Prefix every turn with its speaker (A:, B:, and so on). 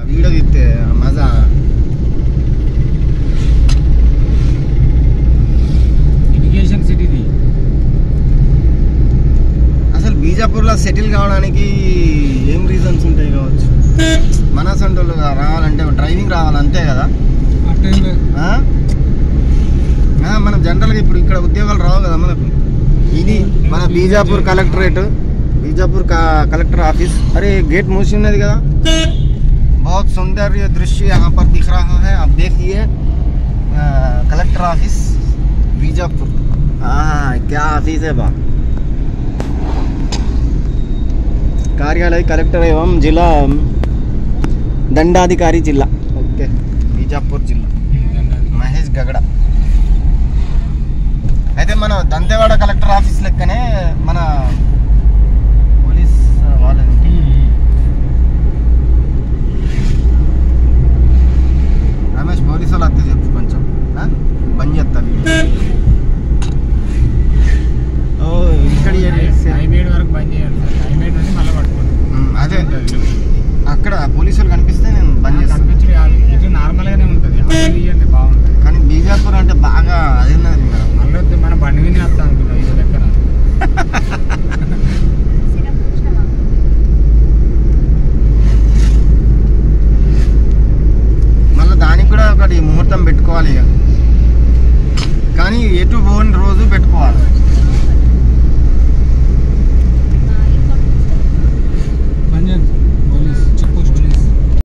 A: Video తీస్తే మజా.
B: Irrigation సిటీది.
A: అసలు బీజాపూర్లో సెటిల్ కావడానికి ఏం రీజన్స్ ఉంటాయి కావచ్చు? మన సొంతలు రావాలంటే డ్రైవింగ్ రావాలి అంతే కదా. మనం జనరల్గా ఇప్పుడు ఇక్కడ ఉద్యోగాలు రావు కదా మనకు. ఇది మన Bijapur collectorate, Bijapur collector office. अरे गेट मूसी ఉన్నది కదా. बहुत सौंदर्य दृश्य यहाँ पर दिख रहा है. आप देखिए कलेक्टर ऑफिस बीजापुर. हाँ क्या ऑफिस है बा. कार्यालय कलेक्टर एवं जिला दंडाधिकारी जिला. ओके बीजापुर जिला మహేష్ గగడ. అయితే మన దంతేవాడ కలెక్టర్ ఆఫీస్ లెక్కనే మన పోలీస్ వాళ్ళని. రమేష్ పోలీసు వాళ్ళు అత్తే చెప్పు కొంచెం బంద్ చేస్తారు. ఓ ఇక్కడ
B: వరకు బంద్ చేయాలి. మళ్ళీ పట్టుకోండి.
A: అదే అక్కడ పోలీసు వాళ్ళు కనిపిస్తే నేను బంద్ చేస్తాను.
B: ఇది నార్మల్గానే ఉంటుంది. ఇవ్వండి బాగుంటుంది.
A: కానీ బీజాపూర్ అంటే బాగా అదే ఉన్నది మేడం.
B: మళ్ళీ మన బండి విని వస్తా అనుకున్నాం ఇది లెక్కన.
A: మళ్ళీ దానికి కూడా ఒకటి ముహూర్తం పెట్టుకోవాలి ఇక. కానీ ఎటు పోని రోజు పెట్టుకోవాలి.